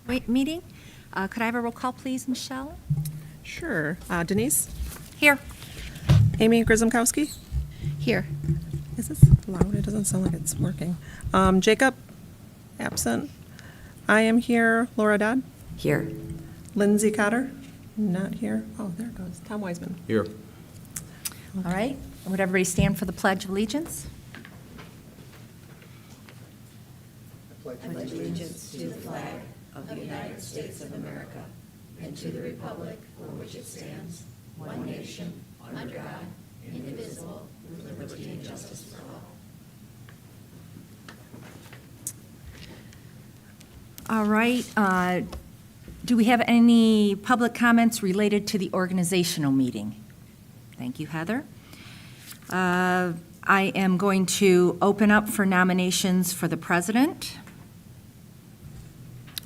meeting. Could I have a roll call, please, Michelle? Sure. Denise? Here. Amy Grzymkowski? Here. Is this loud? It doesn't sound like it's working. Jacob? Absent. I am here. Laura Dodd? Here. Lindsay Cotter? Not here. Oh, there it goes. Tom Weisman? Here. All right. Would everybody stand for the Pledge of Allegiance? All right. Do we have any public comments related to the organizational meeting? Thank you, Heather. I am going to open up for nominations for the president.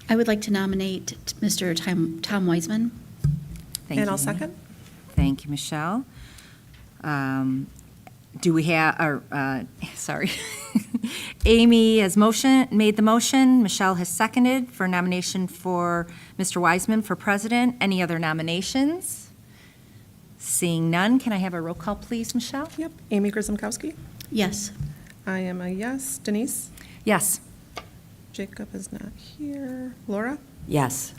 I would like to nominate Mr. Tom Weisman. Thank And you, I'll Amy. second. Thank you, Michelle. Do we have, sorry. Amy has made the motion. Michelle has seconded for nomination for Mr. Weisman for president. Any other nominations? Seeing none, can I have a roll call, please, Michelle? Yep. Amy Grzymkowski? Yes. I am a yes. Denise? Yes. Jacob is not here. Laura? Yes.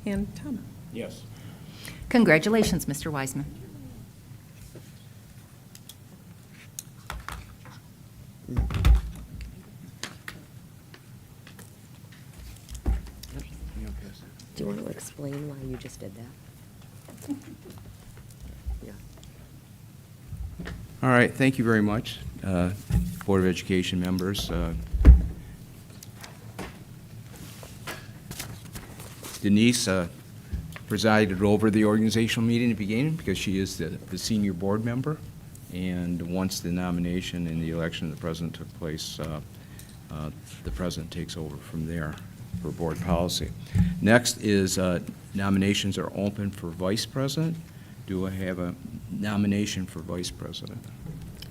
And Tom? Yes. Congratulations, Mr. Weisman. Do you want to explain why you just did that? Yeah. All right, thank you very much, Board of Education members. Denise presided over the organizational meeting at the beginning because she is the senior board member. And once the nomination and the election of the president took place, the president takes over from there for board policy. Next is nominations are open for vice president. Do I have a nomination for vice president?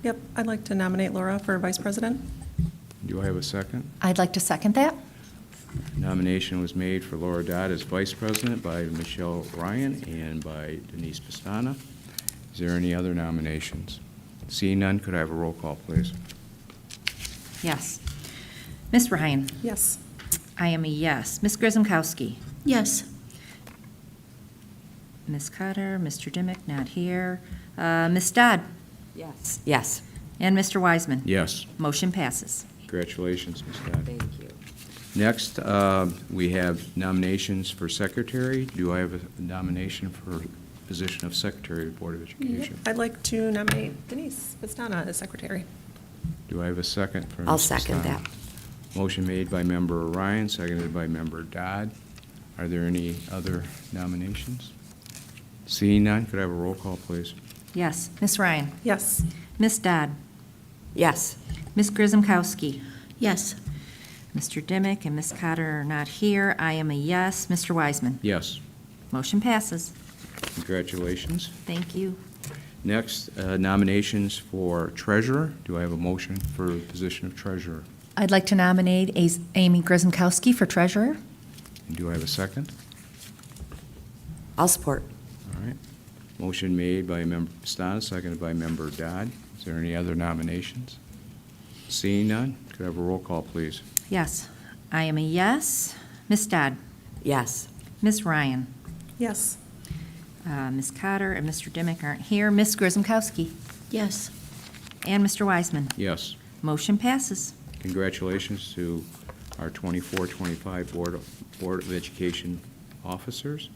Yep. I'd like to nominate Laura for vice president. Do I have a second? I'd like to second that. Nomination was made for Laura Dodd as vice president by Michelle Ryan and by Denise Pastana. Is there any other nominations? Seeing none, could I have a roll call, please? Yes. Ms. Ryan? Yes. I am a yes. Ms. Grzymkowski? Yes. Ms. Cutter, Mr. Dimick, not here. Ms. Dodd? Yes. Yes. And Mr. Weisman? Yes. Motion passes. Congratulations, Ms. Dodd. Thank you. Next, we have nominations for secretary. Do I have a nomination for position of secretary of the Board of Education? I'd like to nominate Denise Pastana as secretary. Do I have a second for Ms. I'll second Pastana? that. Motion made by member Ryan, seconded by member Dodd. Are there any other nominations? Seeing none, could I have a roll call, please? Yes. Ms. Ryan? Yes. Ms. Dodd? Yes. Ms. Grzymkowski? Yes. Mr. Dimick and Ms. Cotter are not here. I am a yes. Mr. Weisman? Yes. Motion passes. Congratulations. Thank you. Next, nominations for treasurer. Do I have a motion for the position of treasurer? I'd like to nominate Amy Grzymkowski for treasurer. And do I have a second? I'll support. All right. Motion made by member Pastana, seconded by member Dodd. Is there any other nominations? Seeing none, could I have a roll call, please? Yes. I am a yes. Ms. Dodd? Yes. Ms. Ryan? Yes. Ms. Cotter and Mr. Dimick aren't here. Ms. Grzymkowski? Yes. And Mr. Weisman? Yes. Motion passes. Congratulations to our 24-25 Board of Education officers.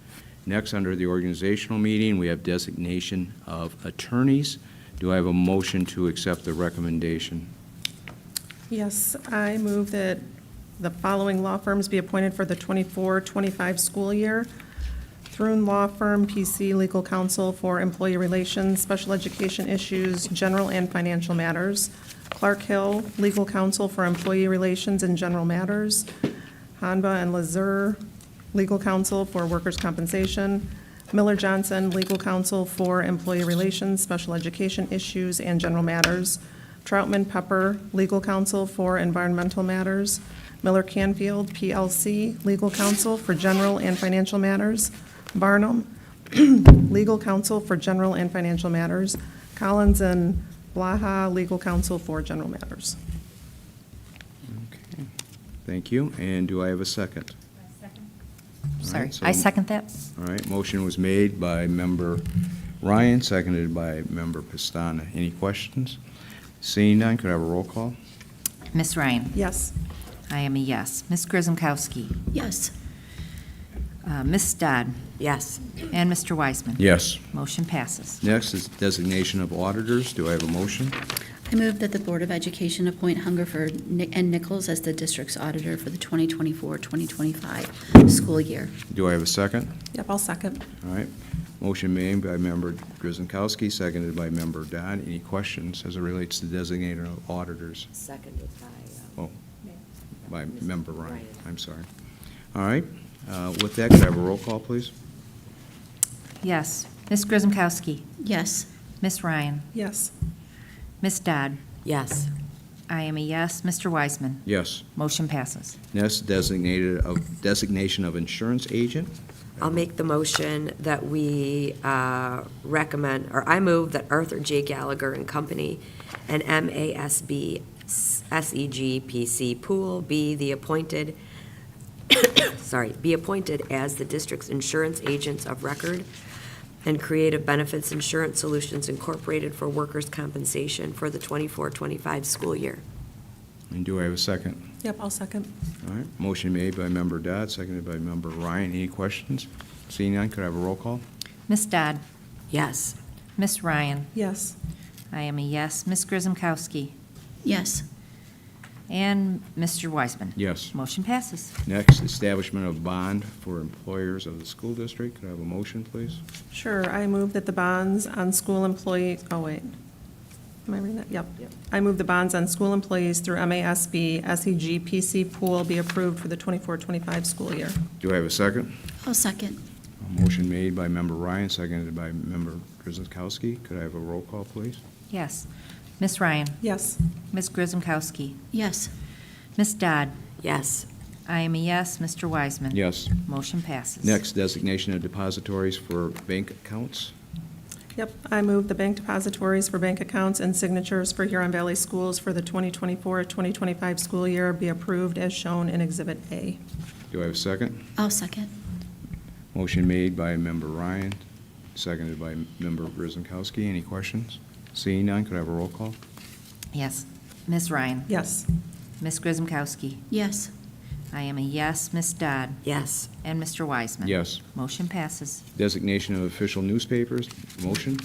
Next, under the organizational meeting, we have designation of attorneys. Do I have a motion to accept the recommendation? Yes. I move that the following law firms be appointed for the 24-25 school year. Thrun Law Firm, PC Legal Counsel for Employee Relations, Special Education Issues, General and Financial Matters. Clark Hill, Legal Counsel for Employee Relations and General Matters. Hanba and Lazur, Legal Counsel for Workers' Compensation. Miller Johnson, Legal Counsel for Employee Relations, Special Education Issues and General Matters. Troutman Pepper, Legal Counsel for Environmental Matters. Miller Canfield, PLC, legal counsel for general and financial matters. Barnum, legal counsel for general and financial matters. Collins and Blaha, legal counsel for general matters. Okay. Thank you. And do I have a second? All Sorry, right, so- I second that. All right, motion was made by Member Ryan, seconded by Member Pastana. Any questions? Seeing none, could I have a roll call? Ms. Ryan? Yes. I am a yes. Ms. Grisomkowski? Yes. Ms. Dodd? Yes. And Mr. Wiseman? Yes. Motion passes. Next is designation of auditors. Do I have a motion? I move that the Board of Education appoint Hungerford and Nichols as the district's auditor for the 2024-2025 school year. Do I have a second? Yep, I'll second. All right. Motion made by Member Griswoldowski, seconded by Member Dodd. Any questions as it relates to designating of auditors? Seconded by, Oh, by Member Ryan. Ryan. I'm sorry. All right. With that, could I have a roll call, please? Yes. Ms. Grisomkowski? Yes. Ms. Ryan? Yes. Ms. Dodd? yes. I am a yes. Mr. Wiseman? Yes. Motion passes. Next, designation of insurance agent. I'll make the motion that we recommend, or I move that Arthur J. Gallagher and Company and MASB SEG Pool be the appointed, be appointed as the district's insurance agents of record and Creative Benefits Insurance Solutions Incorporated for workers' compensation for the 24-25 school year. And do I have a second? Yep, I'll second. All right. Motion made by Member Dodd, seconded by Member Ryan. Any questions? Seeing none, could I have a roll call? Ms. Dodd? Yes. Ms. Ryan? Yes. I am a yes. Ms. Grisomkowski? Yes. And Mr. Wiseman? Yes. Motion passes. Next, establishment of bond for employers of the school district. Could I have a motion, please? Sure, I move that the bonds on school employees, oh, wait. Am I reading that? Yep. I move the bonds on school employees through MASB SEG PC Pool be approved for the 24-25 school year. Do I have a second? I'll second. A motion made by Member Ryan, seconded by Member Griswoldowski. Could I have a roll call, please? Yes. Ms. Ryan? Yes. Ms. Grisomkowski? Yes. Ms. Dodd? Yes. I am a yes. Mr. Wiseman? Yes. Motion passes. Next, designation of depositories for bank accounts. Yep, I move the bank depositories for bank accounts and signatures for Huron Valley Schools for the 2024-2025 school year be approved as shown in Exhibit A. Do I have a second? I'll second. Motion made by Member Ryan, seconded by Member Griswoldowski. Any questions? Seeing none, could I have a roll call? Yes. Ms. Ryan? Yes. Ms. Grisomkowski? Yes. I am a yes. Ms. Dodd? Yes. And Mr. Wiseman? Yes. Motion passes. Designation of official newspapers. Motion.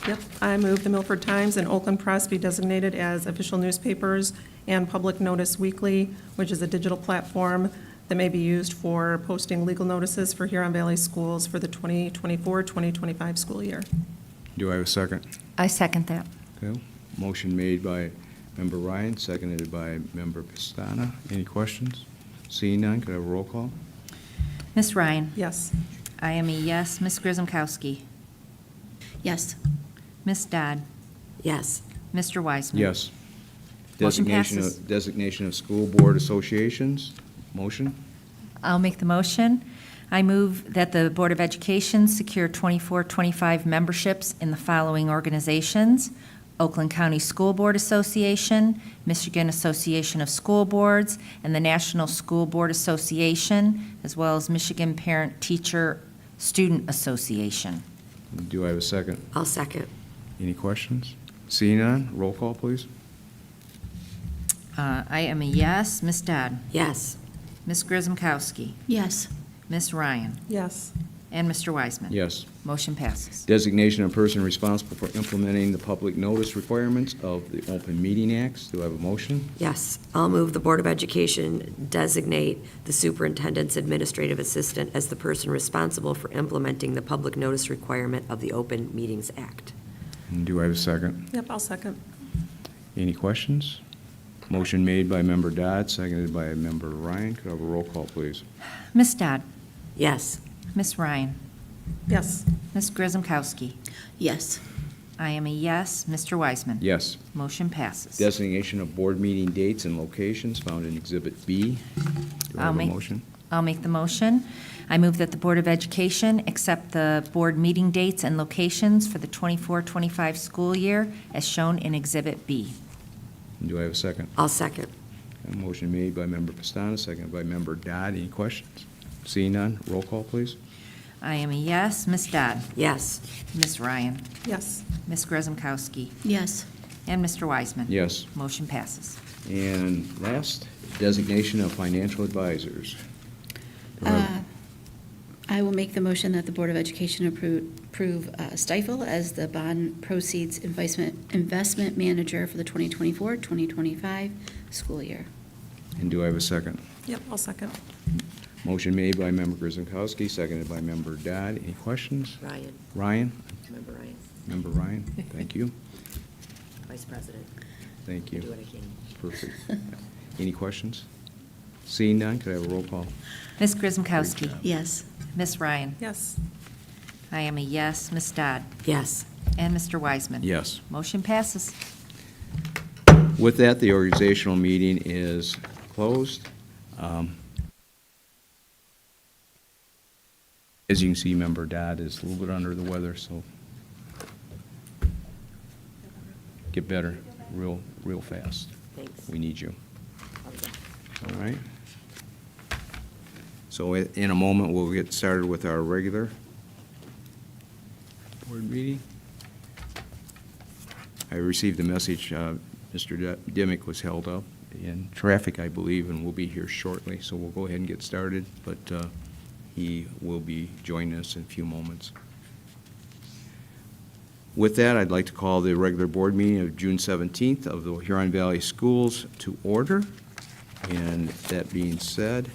Yep, I move the Milford Times and Oakland Press be designated as official newspapers and Public Notice Weekly, which is a digital platform that may be used for posting legal notices for Huron Valley Schools for the 2024-2025 school year. Do I have a second? I second that. Okay. Motion made by Member Ryan, seconded by Member Pastana. Any questions? Seeing none, could I have a roll call? Ms. Ryan? Yes. I am a yes. Ms. Grisomkowski? Yes. Ms. Dodd? Yes. Mr. Wiseman? Yes. Motion Designation passes. Designation of school board associations. Motion. I'll make the motion. I move that the Board of Education secure 24-25 memberships in the following organizations: Oakland County School Board Association, Michigan Association of School Boards, and the National School Board Association, as well as Michigan Parent Teacher Student Association. Do I have a second? I'll second. Any questions? Seeing none, roll call, please. I am a yes. Ms. Dodd? Yes. Ms. Grisomkowski? Yes. Ms. Ryan? Yes. And Mr. Wiseman? Yes. Motion passes. Designation of person responsible for implementing the public notice requirements of the Open Meeting Acts. Do I have a motion? Yes. I'll move the Board of Education designate the superintendent's administrative assistant as the person responsible for implementing the public notice requirement of the Open Meetings Act. And do I have a second? Yep, I'll second. Any questions? Motion made by Member Dodd, seconded by Member Ryan. Could I have a roll call, please? Ms. Dodd? Yes. Ms. Ryan? Yes. Ms. Grisomkowski? Yes. I am a yes. Mr. Weisman? Yes. Motion passes. Designation of board meeting dates and locations found in Exhibit B. Do I have a motion? I'll make the motion. I move that the Board of Education accept the board meeting dates and locations for the 24-25 school year as shown in Exhibit B. Do I have a second? I'll second. A motion made by Member Pastana, seconded by Member Dodd. Any questions? Seeing none, roll call, please. I am a yes. Ms. Dodd? Yes. Ms. Ryan? Yes. Ms. Grzymkowski? Yes. And Mr. Weisman? Yes. Motion passes. And last, designation of financial advisors. Do I have- I will make the motion that the Board of Education approve Stifel as the bond proceeds investment manager for the 2024-2025 school year. And do I have a second? Yep, I'll second. Motion made by Member Grzymkowski, seconded by Member Dodd. Any questions? Ryan. Ryan? Member Ryan, Member Ryan? Thank you. Vice President. Thank Do you. what I can. Perfect. Any questions? Seeing none, could I have a roll call? Ms. Grzymkowski? Yes. Ms. Ryan? Yes. I am a yes. Ms. Dodd? Yes. And Mr. Weisman? Yes. Motion passes. With that, the organizational meeting is closed. As you can see, Member Dodd is a little bit under the weather, so get better real fast. Thanks. We need you. I'll be back. All right? So in a moment, we'll get started with our regular board meeting. I received a message, Mr. Dimick was held up in traffic, I believe, and will be here shortly, so we'll go ahead and get started, but he will be joining us in a few moments. With that, I'd like to call the regular board meeting of June 17th of the Huron Valley Schools to order. And that being said,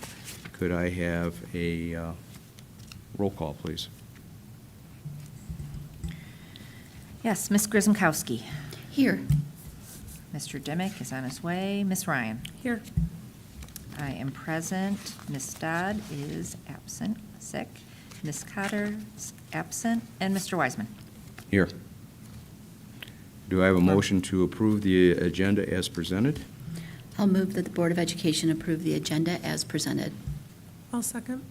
could I have a roll call, please? Yes, Ms. Grzymkowski? Here. Mr. Dimick is on his way. Ms. Ryan? Here. I am present. Ms. Dodd is absent, sick. Ms. Cotter is absent. And Mr. Weisman? Here. Do I have a motion to approve the agenda as presented? I'll move that the Board of Education approve the agenda as presented. I'll second.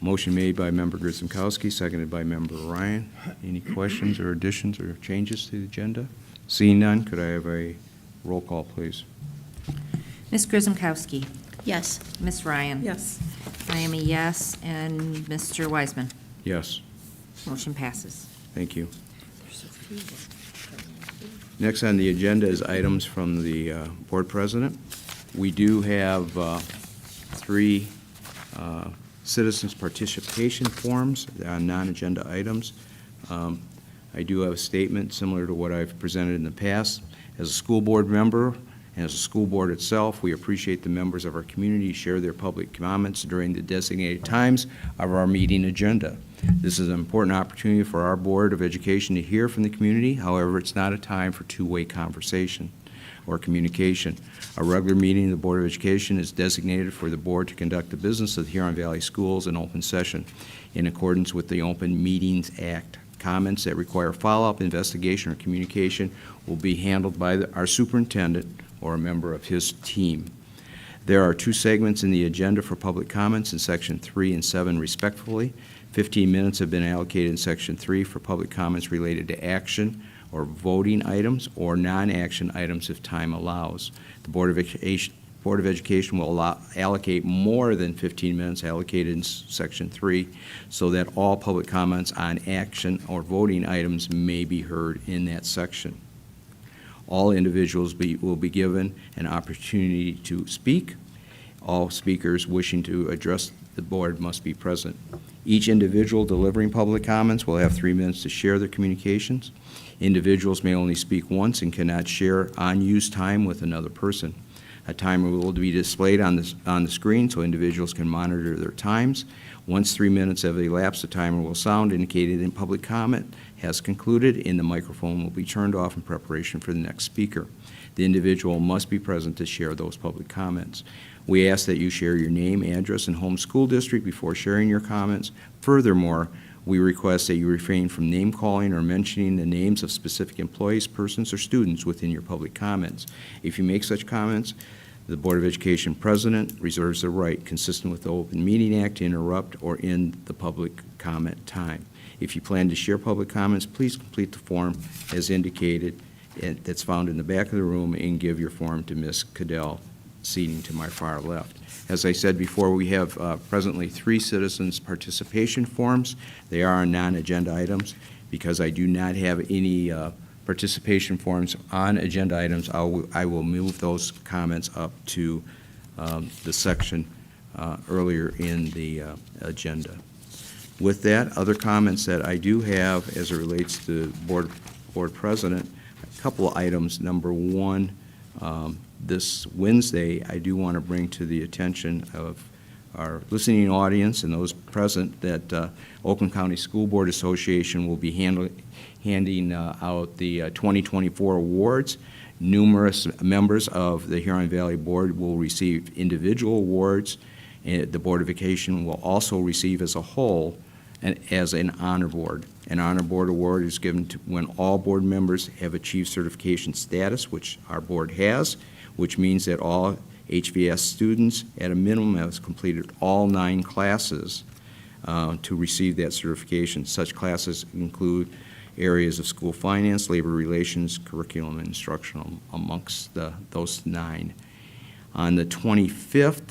Motion made by Member Grzymkowski, seconded by Member Ryan. Any questions or additions or changes to the agenda? Seeing none, could I have a roll call, please? Ms. Grzymkowski? Yes. Ms. Ryan? Yes. I am a yes. And Mr. Weisman? Yes, Motion passes. thank you. Next on the agenda is items from the board president. We do have three citizens' participation forms on non-agenda items. I do have a statement similar to what I've presented in the past. As a school board member and as a school board itself, we appreciate the members of our community share their public comments during the designated times of our meeting agenda. This is an important opportunity for our Board of Education to hear from the community. However, it's not a time for two-way conversation or communication. A regular meeting of the Board of Education is designated for the board to conduct the business of the Huron Valley Schools in open session in accordance with the Open Meetings Act. Comments that require follow-up investigation or communication will be handled by our superintendent or a member of his team. There are two segments in the agenda for public comments in Section 3 and 7 respectively. 15 minutes have been allocated in Section 3 for public comments related to action or voting items or non-action items if time allows. The Board of Education will allocate more than 15 minutes allocated in Section 3 so that all public comments on action or voting items may be heard in that section. All individuals will be given an opportunity to speak. All speakers wishing to address the board must be present. Each individual delivering public comments will have 3 minutes to share their communications. Individuals may only speak once and cannot share unused time with another person. A timer will be displayed on the screen so individuals can monitor their times. Once 3 minutes have elapsed, the timer will sound indicating that public comment has concluded and the microphone will be turned off in preparation for the next speaker. The individual must be present to share those public comments. We ask that you share your name, address, and home school district before sharing your comments. Furthermore, We request that you refrain from name-calling or mentioning the names of specific employees, persons, or students within your public comments. If you make such comments, the Board of Education President reserves the right, consistent with the Open Meeting Act, to interrupt or end the public comment time. If you plan to share public comments, please complete the form as indicated that's found in the back of the room and give your form to Ms. Cadell, seating to my far left. As I said before, we have presently 3 citizens' participation forms. They are on non-agenda items. Because I do not have any participation forms on agenda items, I will move those comments up to the section earlier in the agenda. With that, other comments that I do have as it relates to board president, a couple of items. Number one, this Wednesday, I do want to bring to the attention of our listening audience and those present that Oakland County School Board Association will be handing out the 2024 awards. Numerous members of the Huron Valley Board will receive individual awards, and the Board of Education will also receive as a whole and as an honor board. An honor board award is given to when all board members have achieved certification status, which our board has, which means that all HVS students at a minimum have completed all 9 classes to receive that certification. Such classes include areas of school finance, labor relations, curriculum, and instructional, amongst those 9. On the 25th,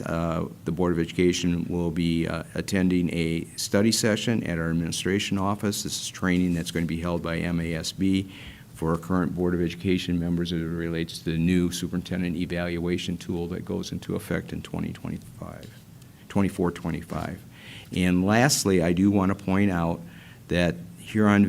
the Board of Education will be attending a study session at our administration office. This is training that's going to be held by MASB for our current Board of Education members as it relates to the new superintendent evaluation tool that goes into effect in 24-25. And lastly, I do want to point out that the Huron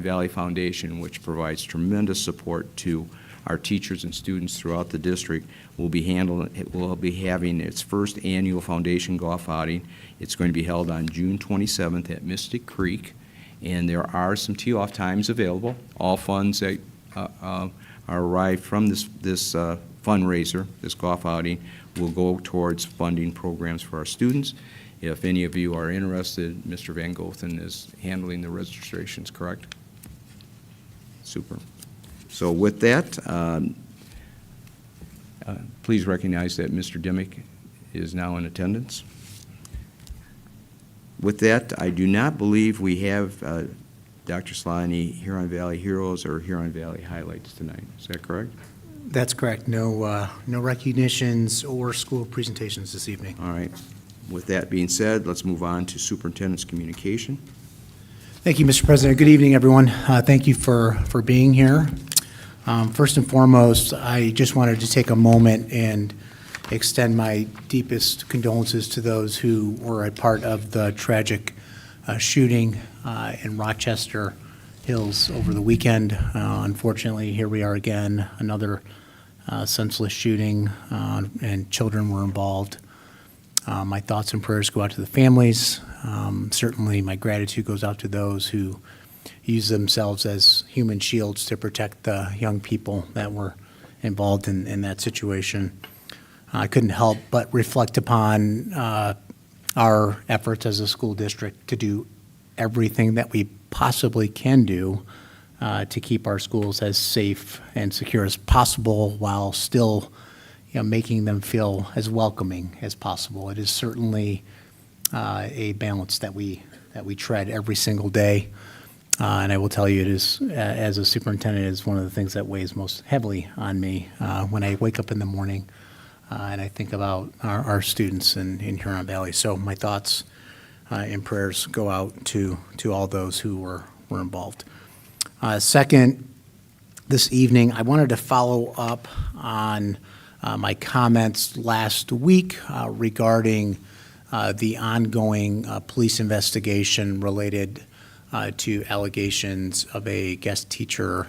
Valley Foundation, which provides tremendous support to our teachers and students throughout the district, will be having its first annual foundation golf outing. It's going to be held on June 27th at Mystic Creek, and there are some tee-off times available. All funds that are arrived from this fundraiser, this golf outing, will go towards funding programs for our students. If any of you are interested, Mr. Van Gothen is handling the registrations, correct? Super. So with that, please recognize that Mr. Dimick is now in attendance. With that, I do not believe we have, Dr. Sly, any Huron Valley heroes or Huron Valley highlights tonight. Is that correct? That's correct. No recognitions or school presentations this evening. All right. With that being said, let's move on to superintendent's communication. Thank you, Mr. President. Good evening, everyone. Thank you for being here. First and foremost, I just wanted to take a moment and extend my deepest condolences to those who were a part of the tragic shooting in Rochester Hills over the weekend. Unfortunately, here we are again, another senseless shooting, and children were involved. My thoughts and prayers go out to the families. Certainly, my gratitude goes out to those who use themselves as human shields to protect the young people that were involved in that situation. I couldn't help but reflect upon our efforts as a school district to do everything that we possibly can do to keep our schools as safe and secure as possible while still making them feel as welcoming as possible. It is certainly a balance that we tread every single day. And I will tell you, it is, as a superintendent, it is one of the things that weighs most heavily on me when I wake up in the morning and I think about our students in Huron Valley. So my thoughts and prayers go out to all those who were involved. Second, this evening, I wanted to follow up on my comments last week regarding the ongoing police investigation related to allegations of a guest teacher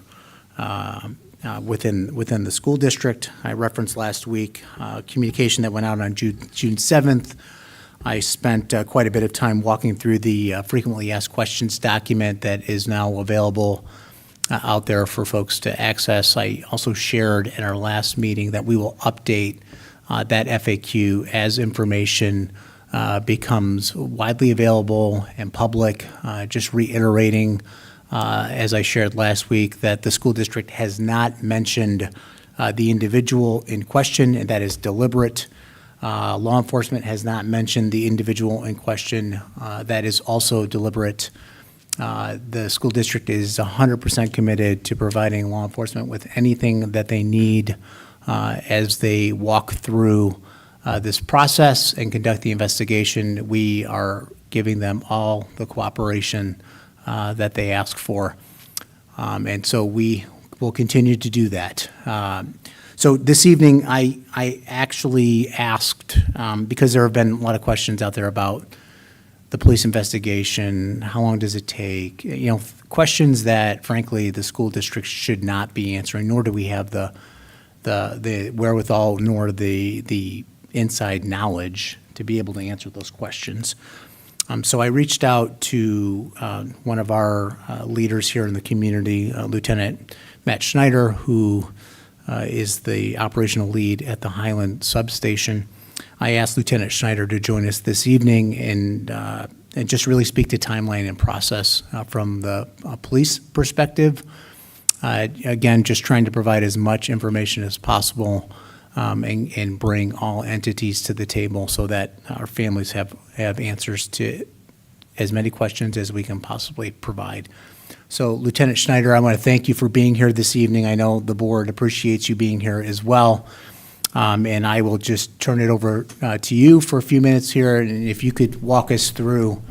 within the school district. I referenced last week communication that went out on June 7th. I spent quite a bit of time walking through the frequently asked questions document that is now available out there for folks to access. I also shared in our last meeting that we will update that FAQ as information becomes widely available and public. Just reiterating, as I shared last week, that the school district has not mentioned the individual in question, and that is deliberate. Law enforcement has not mentioned the individual in question. That is also deliberate. The school district is 100% committed to providing law enforcement with anything that they need as they walk through this process and conduct the investigation. We are giving them all the cooperation that they ask for. And so we will continue to do that. So this evening, I actually asked, because there have been a lot of questions out there about the police investigation, how long does it take? You know, questions that frankly the school district should not be answering, nor do we have the wherewithal nor the inside knowledge to be able to answer those questions. So I reached out to one of our leaders here in the community, Lieutenant Matt Schneider, who is the operational lead at the Highland substation. I asked Lieutenant Schneider to join us this evening and just really speak to timeline and process from the police perspective. Again, just trying to provide as much information as possible and bring all entities to the table so that our families have answers to as many questions as we can possibly provide. So Lieutenant Schneider, I want to thank you for being here this evening. I know the board appreciates you being here as well. And I will just turn it over to you for a few minutes here. And if you could walk us through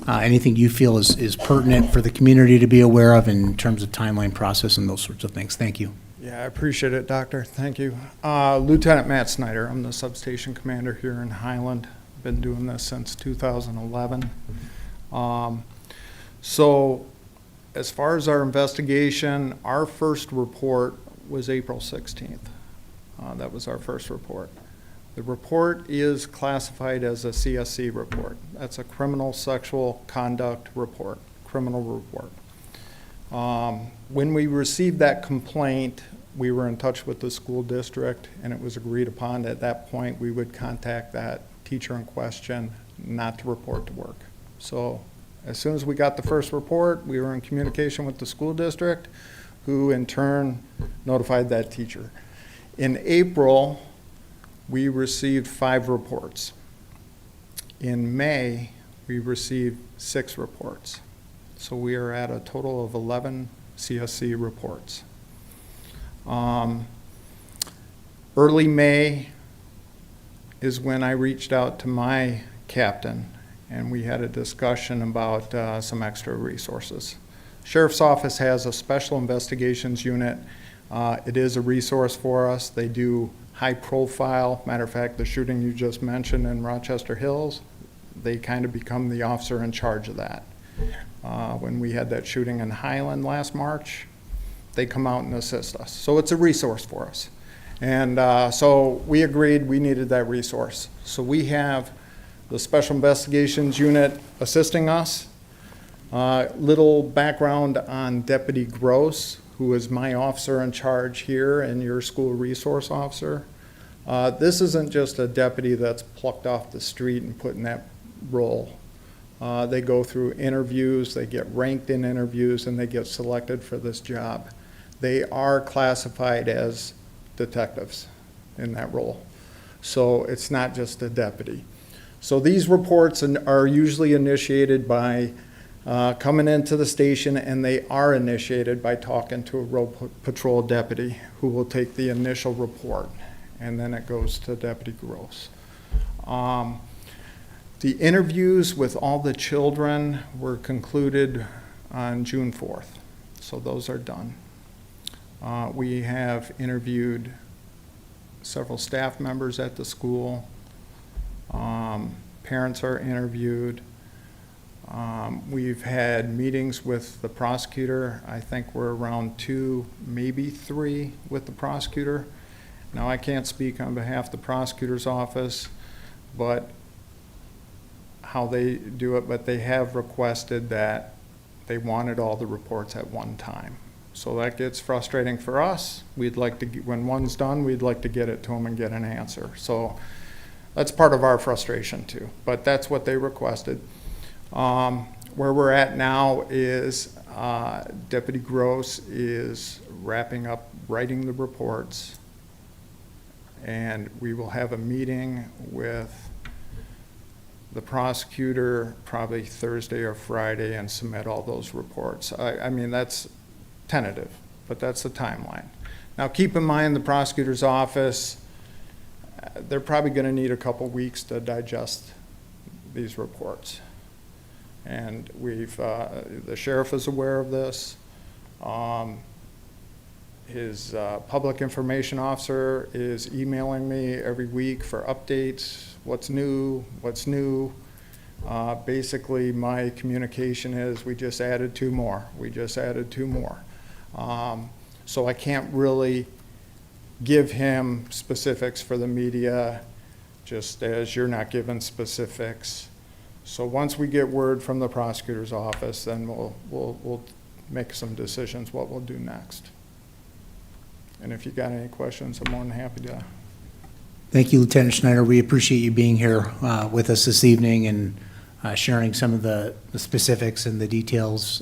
anything you feel is pertinent for the community to be aware of in terms of timeline process and those sorts of things. Thank you. Yeah, I appreciate it, Doctor. Thank you. Lieutenant Matt Snyder. I'm the substation commander here in Highland. Been doing this since 2011. So as far as our investigation, our first report was April 16th. That was our first report. The report is classified as a CSC report. That's a criminal sexual conduct report, criminal report. When we received that complaint, we were in touch with the school district, and it was agreed upon that at that point we would contact that teacher in question not to report to work. So as soon as we got the first report, we were in communication with the school district, who in turn notified that teacher. In April, we received 5 reports. In May, we received 6 reports. So we are at a total of 11 CSC reports. Early May is when I reached out to my captain, and we had a discussion about some extra resources. Sheriff's Office has a special investigations unit. It is a resource for us. They do high profile. Matter of fact, the shooting you just mentioned in Rochester Hills, they kind of become the officer in charge of that. When we had that shooting in Highland last March, they come out and assist us. So it's a resource for us. And so we agreed we needed that resource. So we have the Special Investigations Unit assisting us. Little background on Deputy Gross, who is my officer in charge here and your school resource officer. This isn't just a deputy that's plucked off the street and put in that role. They go through interviews, they get ranked in interviews, and they get selected for this job. They are classified as detectives in that role. So it's not just a deputy. So these reports are usually initiated by coming into the station, and they are initiated by talking to a road patrol deputy who will take the initial report, and then it goes to Deputy Gross. The interviews with all the children were concluded on June 4th, so those are done. We have interviewed several staff members at the school. Parents are interviewed. We've had meetings with the prosecutor. I think we're around 2, maybe 3 with the prosecutor. Now, I can't speak on behalf of the prosecutor's office, but how they do it, but they have requested that they wanted all the reports at one time. So that gets frustrating for us. We'd like to, when one's done, we'd like to get it to them and get an answer. So that's part of our frustration too, but that's what they requested. Where we're at now is Deputy Gross is wrapping up writing the reports, and we will have a meeting with the prosecutor probably Thursday or Friday and submit all those reports. I mean, that's tentative, but that's the timeline. Now, keep in mind, the prosecutor's office, they're probably going to need a couple weeks to digest these reports. And the sheriff is aware of this. His public information officer is emailing me every week for updates, what's new. Basically, my communication is, we just added 2 more. So I can't really give him specifics for the media, just as you're not given specifics. So once we get word from the prosecutor's office, then we'll make some decisions what we'll do next. And if you got any questions, I'm more than happy to. Thank you, Lieutenant Schneider. We appreciate you being here with us this evening and sharing some of the specifics and the details.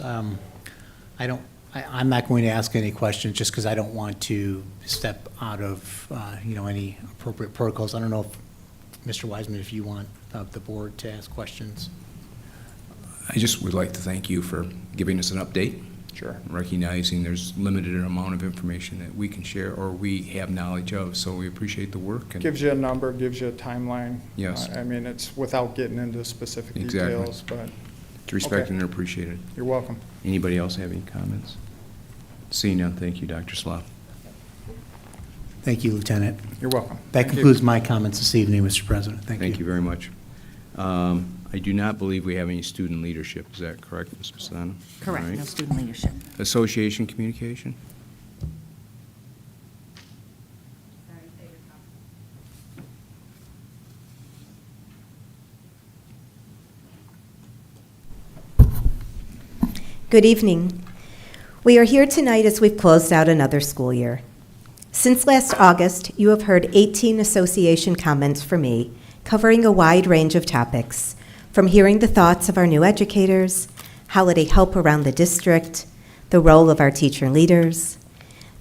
I'm not going to ask any questions just because I don't want to step out of any appropriate protocols. I don't know if Mr. Wiseman, if you want the board to ask questions. I just would like to thank you for giving us an update. Sure. Recognizing there's limited amount of information that we can share or we have knowledge of, so we appreciate the work. And Gives you a number, gives you a timeline. Yes. I mean, it's without getting into specific Exactly. details, but it's respected Okay. and appreciated. you're welcome. Anybody else have any comments? Seeing none, thank you, Dr. Slav. Thank you, Lieutenant. You're welcome. That Thank you. concludes my comments this evening, Mr. President. Thank you. Thank you very much. I do not believe we have any student leadership. Is that correct, Ms. Pastana? Correct, All right. no student leadership. Association communication? Good evening. We are here tonight as we've closed out another school year. Since last August, you have heard 18 association comments from me covering a wide range of topics, from hearing the thoughts of our new educators, holiday help around the district, the role of our teacher leaders,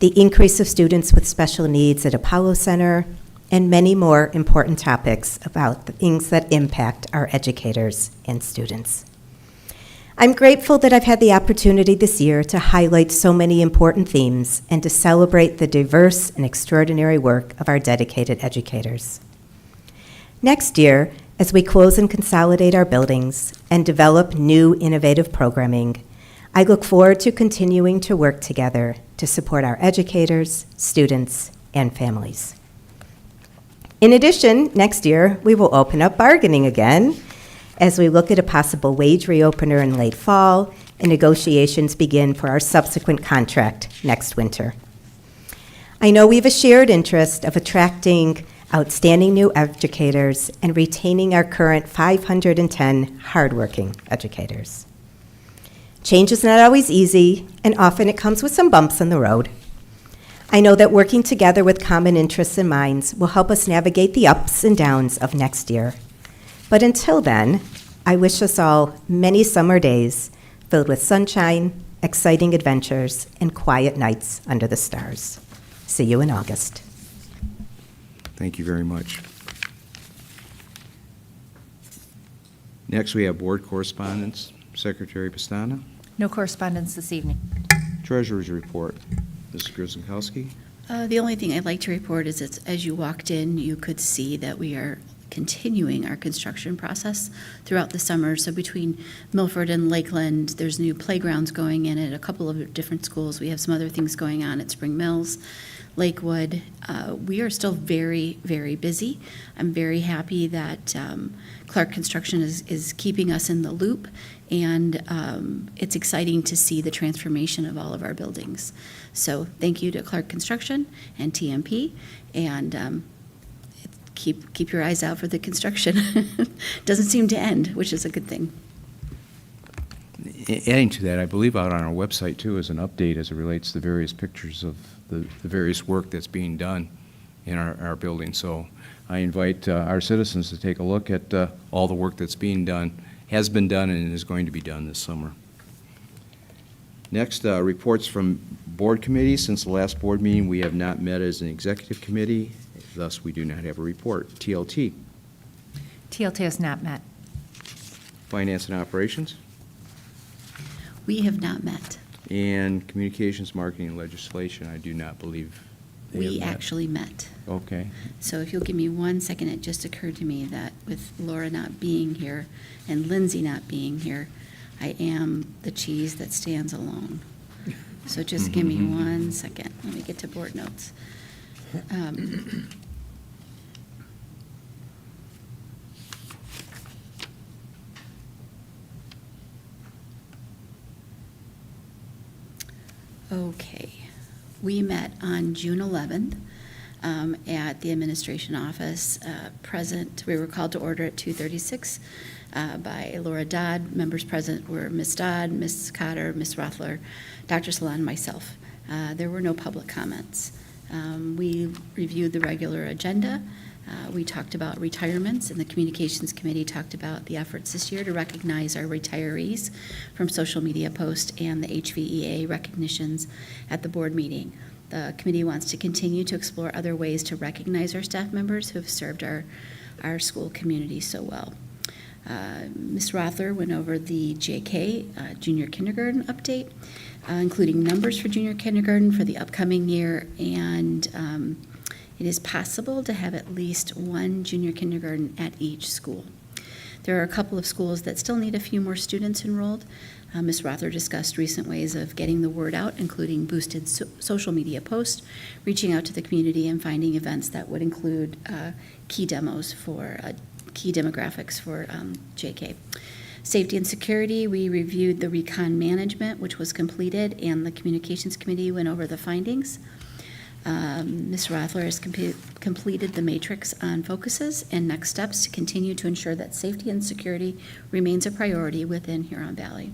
the increase of students with special needs at Apollo Center, and many more important topics about the things that impact our educators and students. I'm grateful that I've had the opportunity this year to highlight so many important themes and to celebrate the diverse and extraordinary work of our dedicated educators. Next year, as we close and consolidate our buildings and develop new innovative programming, I look forward to continuing to work together to support our educators, students, and families. In addition, next year, we will open up bargaining again as we look at a possible wage reopener in late fall and negotiations begin for our subsequent contract next winter. I know we have a shared interest of attracting outstanding new educators and retaining our current 510 hardworking educators. Change is not always easy, and often it comes with some bumps in the road. I know that working together with common interests in minds will help us navigate the ups and downs of next year. But until then, I wish us all many summer days filled with sunshine, exciting adventures, and quiet nights under the stars. See you in August. Thank you very much. Next, we have board correspondence. Secretary Pastana. No correspondence this evening. Treasurer's report. Mrs. Grzykowski. The only thing I'd like to report is that as you walked in, you could see that we are continuing our construction process throughout the summer. So between Milford and Lakeland, there's new playgrounds going in at a couple of different schools. We have some other things going on at Spring Mills, Lakewood. We are still very, very busy. I'm very happy that Clark Construction is keeping us in the loop, and it's exciting to see the transformation of all of our buildings. So thank you to Clark Construction and TMP, and keep your eyes out for the construction. Doesn't seem to end, which is a good thing. Adding to that, I believe out on our website, too, is an update as it relates to the various pictures of the various work that's being done in our building. So I invite our citizens to take a look at all the work that's being done, has been done, and is going to be done this summer. Next, reports from board committees. Since the last board meeting, we have not met as an executive committee, thus we do not have a report. TLT, TLT has not met. Finance and Operations, We have not met. and Communications, Marketing, and Legislation. I do not believe they have We met. actually met. Okay. So if you'll give me 1 second, it just occurred to me that with Laura not being here and Lindsay not being here, I am the cheese that stands alone. So just give me 1 second. Let me get to board notes. Okay. We met on June 11th at the administration office. Present, we were called to order at 2:36 by Laura Dodd. Members present were Ms. Dodd, Ms. Cotter, Ms. Rothler, Dr. Salon, and myself. There were no public comments. We reviewed the regular agenda. We talked about retirements, and the Communications Committee talked about the efforts this year to recognize our retirees from social media posts and the HVEA recognitions at the board meeting. The committee wants to continue to explore other ways to recognize our staff members who have served our school community so well. Ms. Rothler went over the JK junior kindergarten update, including numbers for junior kindergarten for the upcoming year, and it is possible to have at least one junior kindergarten at each school. There are a couple of schools that still need a few more students enrolled. Ms. Rother discussed recent ways of getting the word out, including boosted social media posts, reaching out to the community, and finding events that would include key demos for key demographics for JK. Safety and security, we reviewed the recon management, which was completed, and the Communications Committee went over the findings. Ms. Rothler has completed the matrix on focuses and next steps to continue to ensure that safety and security remains a priority within Huron Valley.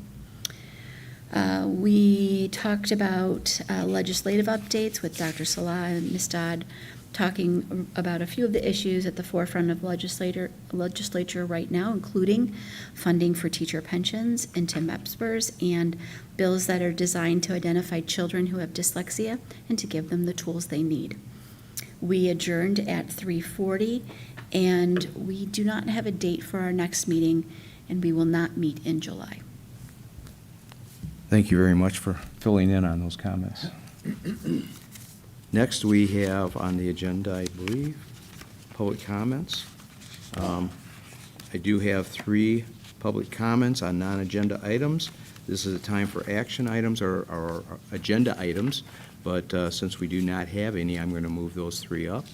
We talked about legislative updates with Dr. Salah and Ms. Dodd, talking about a few of the issues at the forefront of legislature right now, including funding for teacher pensions and Tim Epspers, and bills that are designed to identify children who have dyslexia and to give them the tools they need. We adjourned at 3:40, and we do not have a date for our next meeting, and we will not meet in July. Thank you very much for filling in on those comments. Next, we have on the agenda, I believe, public comments. I do have 3 public comments on non-agenda items. This is a time for action items or agenda items, but since we do not have any, I'm going to move those 3 up.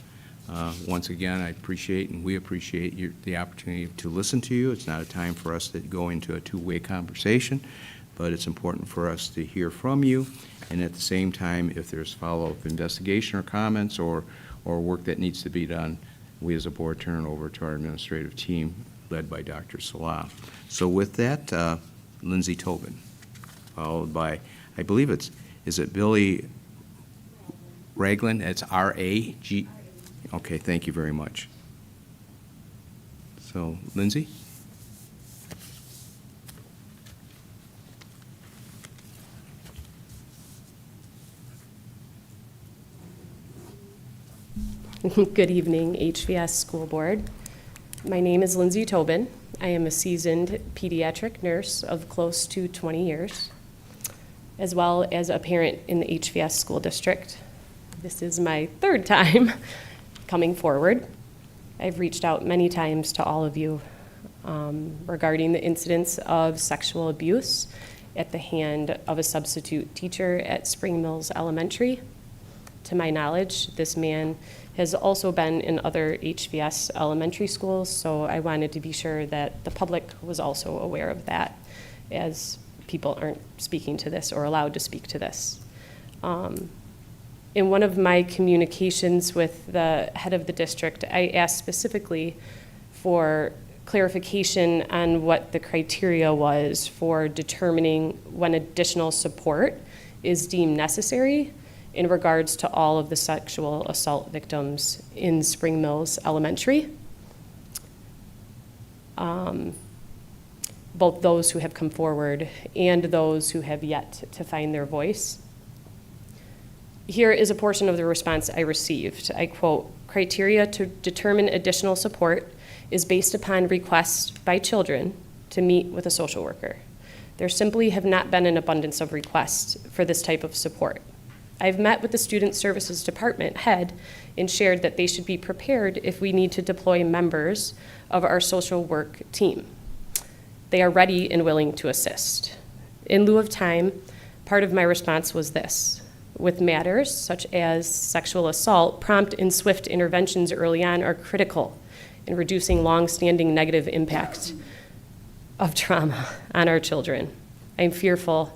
Once again, I appreciate and we appreciate the opportunity to listen to you. It's not a time for us to go into a two-way conversation, but it's important for us to hear from you. And at the same time, if there's follow-up investigation or comments or work that needs to be done, we as a board turn it over to our administrative team led by Dr. Salah. So with that, Lindsay Tobin, followed by, I believe is it Billy Ragland? It's R-A-G. Okay, thank you very much. So, Lindsay? Good evening, HVS School Board. My name is Lindsay Tobin. I am a seasoned pediatric nurse of close to 20 years, as well as a parent in the HVS School District. This is my 3rd time coming forward. I've reached out many times to all of you regarding the incidents of sexual abuse at the hand of a substitute teacher at Spring Mills Elementary. To my knowledge, this man has also been in other HVS elementary schools, so I wanted to be sure that the public was also aware of that, as people aren't speaking to this or allowed to speak to this. In one of my communications with the head of the district, I asked specifically for clarification on what the criteria was for determining when additional support is deemed necessary in regards to all of the sexual assault victims in Spring Mills Elementary. Both those who have come forward and those who have yet to find their voice. Here is a portion of the response I received. I quote, "Criteria to determine additional support is based upon requests by children to meet with a social worker. There simply have not been an abundance of requests for this type of support. I've met with the Student Services Department head and shared that they should be prepared if we need to deploy members of our social work team. They are ready and willing to assist. In lieu of time, part of my response was this. With matters such as sexual assault, prompt and swift interventions early on are critical in reducing long-standing negative impact of trauma on our children. I'm fearful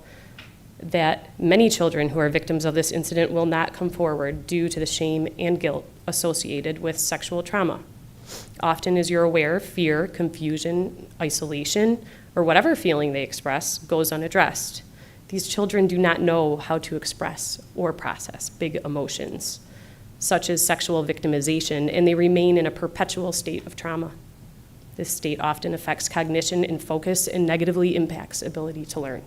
that many children who are victims of this incident will not come forward due to the shame and guilt associated with sexual trauma. Often, as you're aware, fear, confusion, isolation, or whatever feeling they express goes unaddressed. These children do not know how to express or process big emotions, such as sexual victimization, and they remain in a perpetual state of trauma. This state often affects cognition and focus and negatively impacts ability to learn.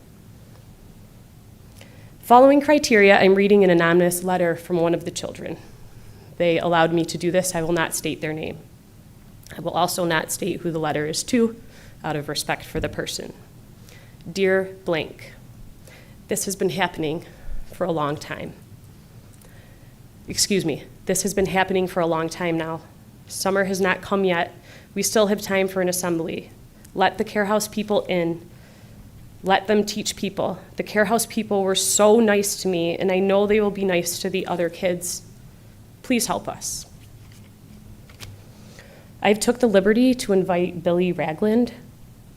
Following criteria, I'm reading an anonymous letter from one of the children. They allowed me to do this. I will not state their name. I will also not state who the letter is to, out of respect for the person. Dear blank, this has been happening for a long time. This has been happening for a long time now. Summer has not come yet. We still have time for an assembly. Let the care house people in. Let them teach people. The care house people were so nice to me, and I know they will be nice to the other kids. Please help us. I've took the liberty to invite Billy Ragland,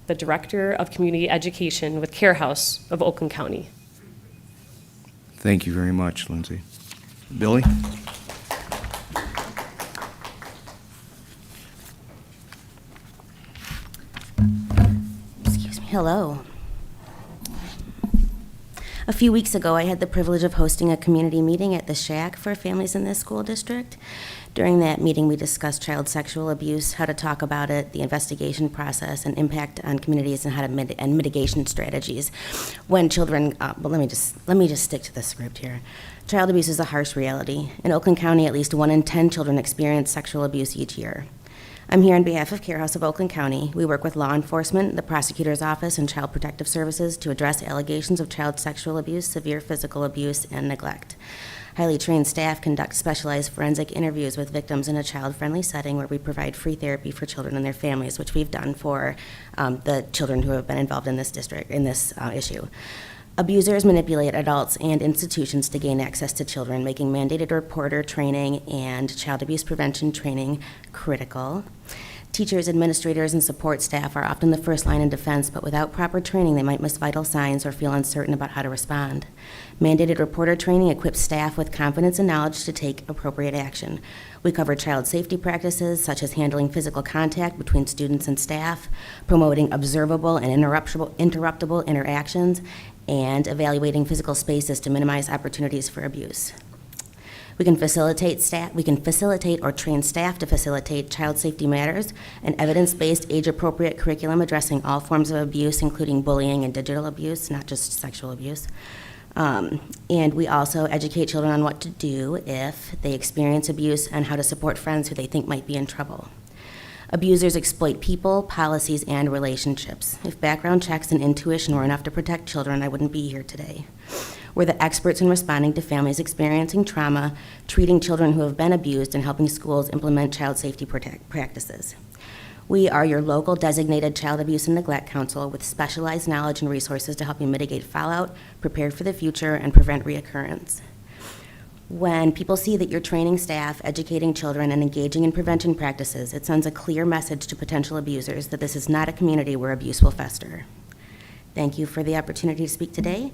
the Director of Community Education with Care House of Oakland County. Thank you very much, Lindsay. Billy? Excuse me. Hello. A few weeks ago, I had the privilege of hosting a community meeting at the Shack for families in this school district. During that meeting, we discussed child sexual abuse, how to talk about it, the investigation process, and impact on communities, and how to and mitigation strategies when children. Let me just stick to the script here. Child abuse is a harsh reality. In Oakland County, at least 1 in 10 children experience sexual abuse each year. I'm here on behalf of Care House of Oakland County. We work with law enforcement, the prosecutor's office, and Child Protective Services to address allegations of child sexual abuse, severe physical abuse, and neglect. Highly trained staff conduct specialized forensic interviews with victims in a child-friendly setting where we provide free therapy for children and their families, which we've done for the children who have been involved in this issue. Abusers manipulate adults and institutions to gain access to children, making mandated reporter training and child abuse prevention training critical. Teachers, administrators, and support staff are often the first line in defense, but without proper training, they might miss vital signs or feel uncertain about how to respond. Mandated reporter training equips staff with confidence and knowledge to take appropriate action. We cover child safety practices, such as handling physical contact between students and staff, promoting observable and interruptible interactions, and evaluating physical spaces to minimize opportunities for abuse. We can facilitate or train staff to facilitate child safety matters and evidence-based, age-appropriate curriculum addressing all forms of abuse, including bullying and digital abuse, not just sexual abuse. And we also educate children on what to do if they experience abuse and how to support friends who they think might be in trouble. Abusers exploit people, policies, and relationships. If background checks and intuition were enough to protect children, I wouldn't be here today. We're the experts in responding to families experiencing trauma, treating children who have been abused, and helping schools implement child safety practices. We are your local designated child abuse and neglect counsel with specialized knowledge and resources to help you mitigate fallout, prepare for the future, and prevent reoccurrence. When people see that you're training staff, educating children, and engaging in prevention practices, it sends a clear message to potential abusers that this is not a community where abuse will fester. Thank you for the opportunity to speak today.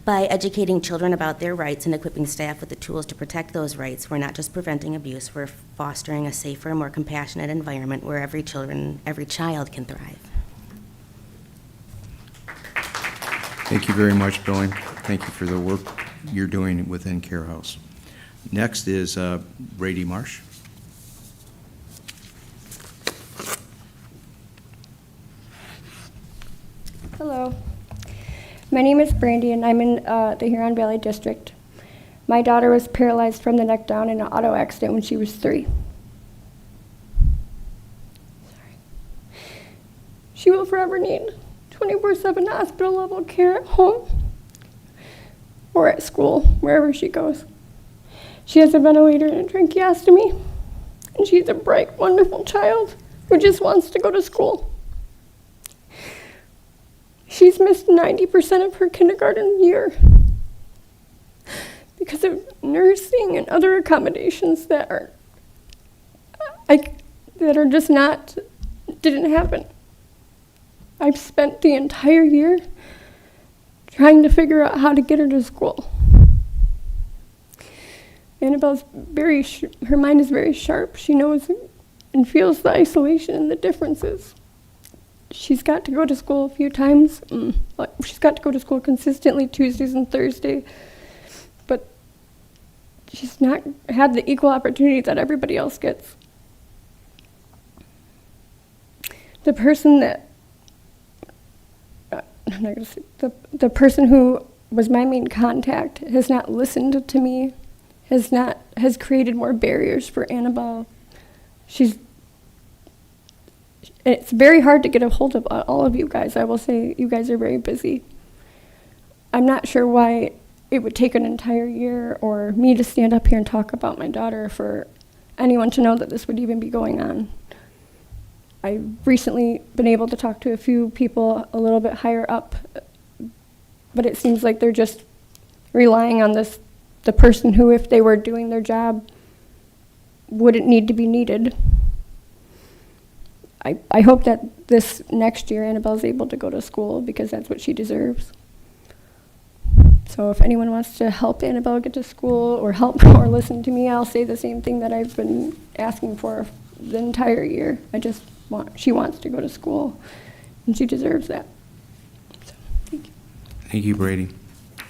By educating children about their rights and equipping staff with the tools to protect those rights, we're not just preventing abuse, we're fostering a safer, more compassionate environment where every child can thrive. Thank you very much, Billy. Thank you for the work you're doing within Care House. Next is Brady Marsh. Hello. My name is Brandy, and I'm in the Huron Valley District. My daughter was paralyzed from the neck down in an auto accident when she was 3. Sorry. She will forever need 24/7 hospital-level care at home or at school, wherever she goes. She has a ventilator and a tracheostomy, and she's a bright, wonderful child who just wants to go to school. She's missed 90% of her kindergarten year because of nursing and other accommodations that are just not, didn't happen. I've spent the entire year trying to figure out how to get her to school. Annabelle's her mind is very sharp. She knows and feels the isolation and the differences. She's got to go to school a few times. She's got to go to school consistently Tuesdays and Thursdays, but she's not had the equal opportunity that everybody else gets. The person that, I'm not gonna say, the person who was my main contact has not listened to me, has created more barriers for Annabelle. It's very hard to get a hold of all of you guys. I will say you guys are very busy. I'm not sure why it would take an entire year or me to stand up here and talk about my daughter for anyone to know that this would even be going on. I've recently been able to talk to a few people a little bit higher up, but it seems like they're just relying on the person who, if they were doing their job, wouldn't need to be needed. I hope that this next year Annabelle's able to go to school because that's what she deserves. So if anyone wants to help Annabelle get to school or help or listen to me, I'll say the same thing that I've been asking for the entire year. She wants to go to school, and she deserves that. So, thank you. Thank you, Brady.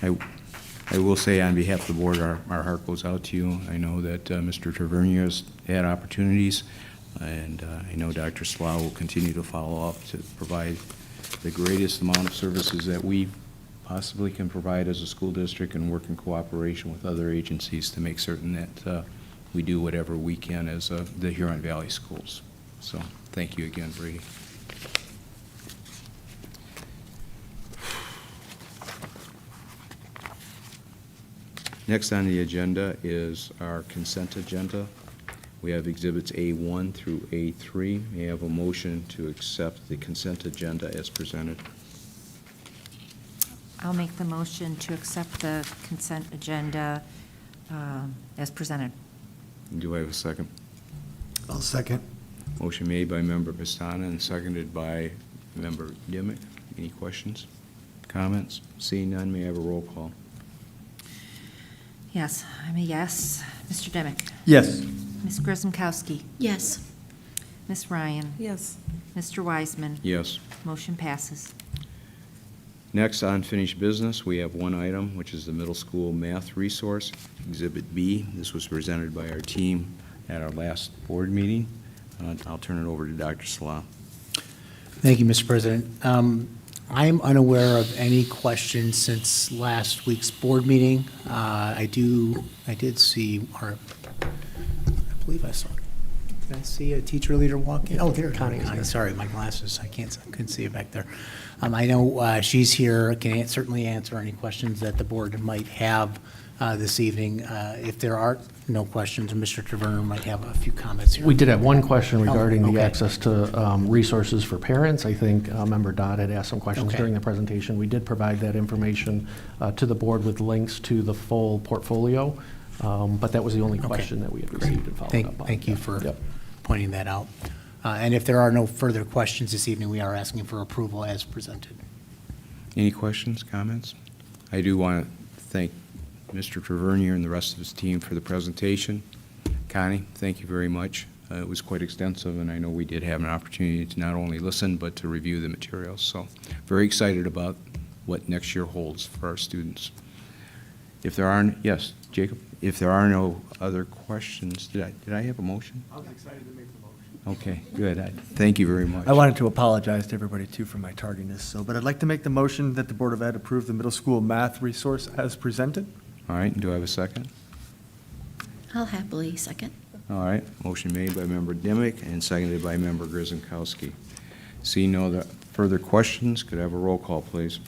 I will say on behalf of the board, our heart goes out to you. I know that Mr. Tavernier has had opportunities, and I know Dr. Slough will continue to follow up to provide the greatest amount of services that we possibly can provide as a school district and work in cooperation with other agencies to make certain that we do whatever we can as the Huron Valley Schools. So thank you again, Brady. Next on the agenda is our consent agenda. We have exhibits A1 through A3. May I have a motion to accept the consent agenda as presented? I'll make the motion to accept the consent agenda as presented. Do I have a second? I'll second. Motion made by Member Pastana and seconded by Member Dimick. Any questions, comments? Seeing none, may I have a roll call? Yes, I'm a yes. Mr. Dimick? Yes. Ms. Grzymkowski? Yes. Ms. Ryan? Yes. Mr. Wiseman? Yes. Motion passes. Next, on unfinished business, we have one item, which is the middle school math resource, Exhibit B. This was presented by our team at our last board meeting. I'll turn it over to Dr. Slough. Thank you, Mr. President. I'm unaware of any questions since last week's board meeting. I did see I believe I saw, did I see a teacher leader walk in? Oh, there, Connie. Sorry, my glasses, couldn't see it back there. I know she's here, can certainly answer any questions that the board might have this evening. If there are no questions, Mr. Taverner might have a few comments here. We did have one question regarding okay. the access to resources for parents. I think Member Dodd had asked some questions Okay. during the presentation. We did provide that information to the board with links to the full portfolio, but that was the only question that we had received and followed up on. Thank you for Yep. pointing that out. And if there are no further questions this evening, we are asking for approval as presented. Any questions, comments? I do want to thank Mr. Tavernier and the rest of his team for the presentation. Connie, thank you very much. It was quite extensive, and I know we did have an opportunity to not only listen, but to review the materials. So very excited about what next year holds for our students. If there aren't, yes, Jacob, if there are no other questions, did I have a motion? I was excited to make the motion. Okay, good. Thank you very much. I wanted to apologize to everybody too for my tardiness, but I'd like to make the motion that the Board of Ed approve the middle school math resource as presented. All right, do I have a second? I'll happily second. All right, motion made by Member Dimick and seconded by Member Grznkowski. Seeing no other further questions, could I have a roll call, please?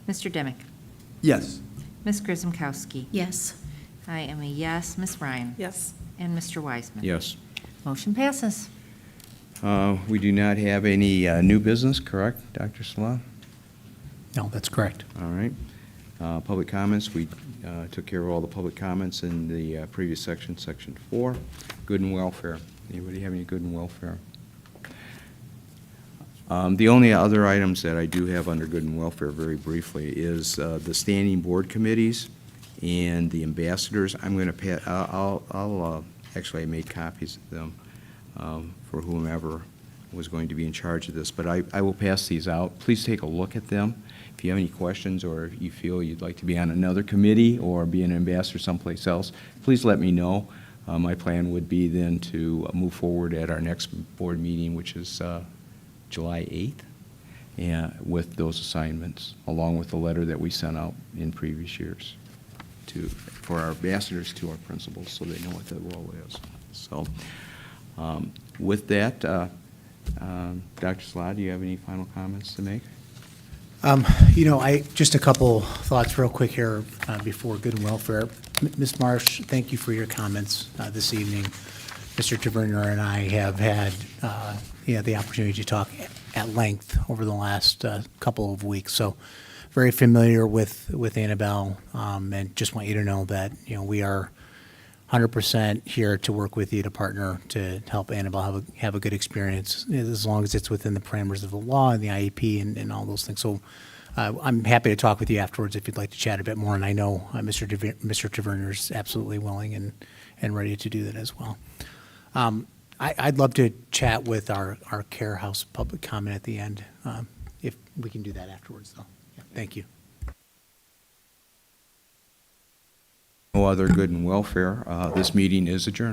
Mr. Dimick? Yes. Ms. Grzymkowski? Yes. I am a yes. Ms. Ryan? Yes. And Mr. Wiseman? Yes. Motion passes. We do not have any new business, correct, Dr. Salah? No, that's correct. All right. Public comments, we took care of all the public comments in the previous section, Section 4. Good and welfare. Anybody have any good and welfare? The only other items that I do have under good and welfare, very briefly, is the standing board committees and the ambassadors. I'm going to actually, I made copies of them for whomever was going to be in charge of this, but I will pass these out. Please take a look at them. If you have any questions or if you feel you'd like to be on another committee or be an ambassador someplace else, please let me know. My plan would be then to move forward at our next board meeting, which is July 8th, and with those assignments, along with the letter that we sent out in previous years for our ambassadors to our principals, so they know what the role is. So with that, Dr. Slad, do you have any final comments to make? Just a couple thoughts real quick here before good and welfare. Ms. Marsh, thank you for your comments this evening. Mr. Tavernier and I have had the opportunity to talk at length over the last couple of weeks. So very familiar with Annabelle, and just want you to know that, we are 100% here to work with you, to partner, to help Annabelle have a good experience, as long as it's within the parameters of the law and the IEP and all those things. So I'm happy to talk with you afterwards if you'd like to chat a bit more, and I know Mr. Tavernier is absolutely willing and ready to do that as well. I'd love to chat with our Care House public comment at the end, if we can do that afterwards, though. Yeah, thank you. No other good and welfare. This meeting is adjourned.